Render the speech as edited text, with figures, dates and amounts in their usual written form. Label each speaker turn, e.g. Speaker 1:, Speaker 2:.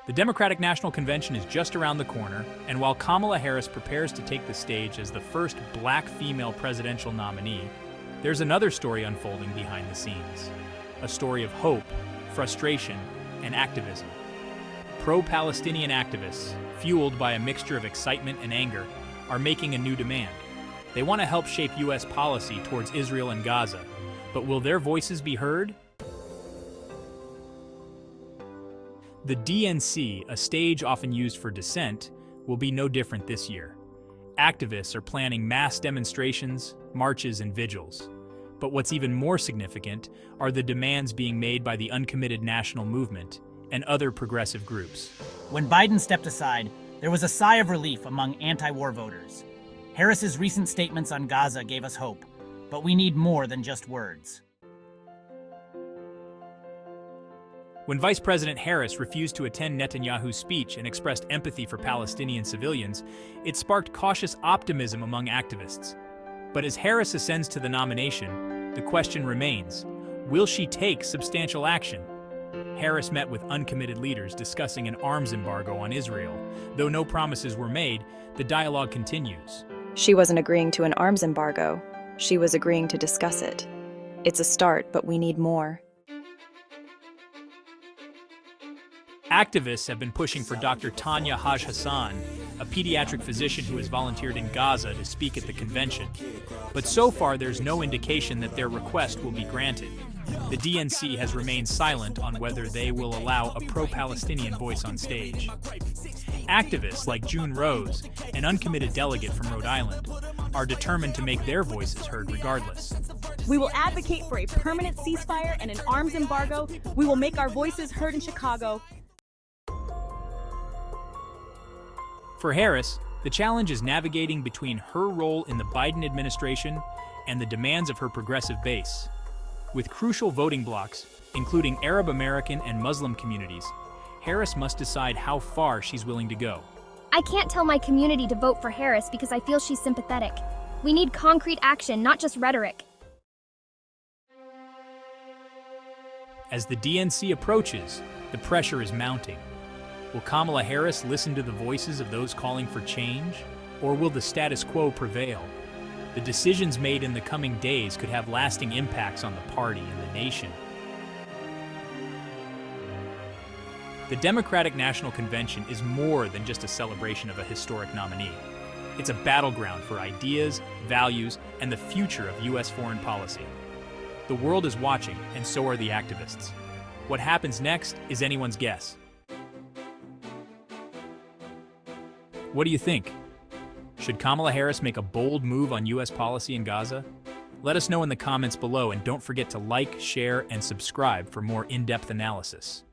Speaker 1: The Democratic National Convention is just around the corner, and while Kamala Harris prepares to take the stage as the first black female presidential nominee, there's another story unfolding behind the scenes. A story of hope, frustration, and activism. Pro-Palestinian activists, fueled by a mixture of excitement and anger, are making a new demand. They want to help shape U.S. policy towards Israel and Gaza, but will their voices be heard? The DNC, a stage often used for dissent, will be no different this year. Activists are planning mass demonstrations, marches, and vigils. But what's even more significant are the demands being made by the uncommitted national movement and other progressive groups.
Speaker 2: When Biden stepped aside, there was a sigh of relief among anti-war voters. Harris's recent statements on Gaza gave us hope, but we need more than just words.
Speaker 1: When Vice President Harris refused to attend Netanyahu's speech and expressed empathy for Palestinian civilians, it sparked cautious optimism among activists. But as Harris ascends to the nomination, the question remains, will she take substantial action? Harris met with uncommitted leaders discussing an arms embargo on Israel. Though no promises were made, the dialogue continues.
Speaker 3: She wasn't agreeing to an arms embargo. She was agreeing to discuss it. It's a start, but we need more.
Speaker 1: Activists have been pushing for Dr. Tanya Haj Hassan, a pediatric physician who has volunteered in Gaza, to speak at the convention. But so far, there's no indication that their request will be granted. The DNC has remained silent on whether they will allow a pro-Palestinian voice on stage. Activists like June Rose, an uncommitted delegate from Rhode Island, are determined to make their voices heard regardless.
Speaker 4: We will advocate for a permanent ceasefire and an arms embargo. We will make our voices heard in Chicago.
Speaker 1: For Harris, the challenge is navigating between her role in the Biden administration and the demands of her progressive base. With crucial voting blocs, including Arab American and Muslim communities, Harris must decide how far she's willing to go.
Speaker 5: I can't tell my community to vote for Harris because I feel she's sympathetic. We need concrete action, not just rhetoric.
Speaker 1: As the DNC approaches, the pressure is mounting. Will Kamala Harris listen to the voices of those calling for change, or will the status quo prevail? The decisions made in the coming days could have lasting impacts on the party and the nation. The Democratic National Convention is more than just a celebration of a historic nominee. It's a battleground for ideas, values, and the future of U.S. foreign policy. The world is watching, and so are the activists. What happens next is anyone's guess. What do you think? Should Kamala Harris make a bold move on U.S. policy in Gaza? Let us know in the comments below, and don't forget to like, share, and subscribe for more in-depth analysis.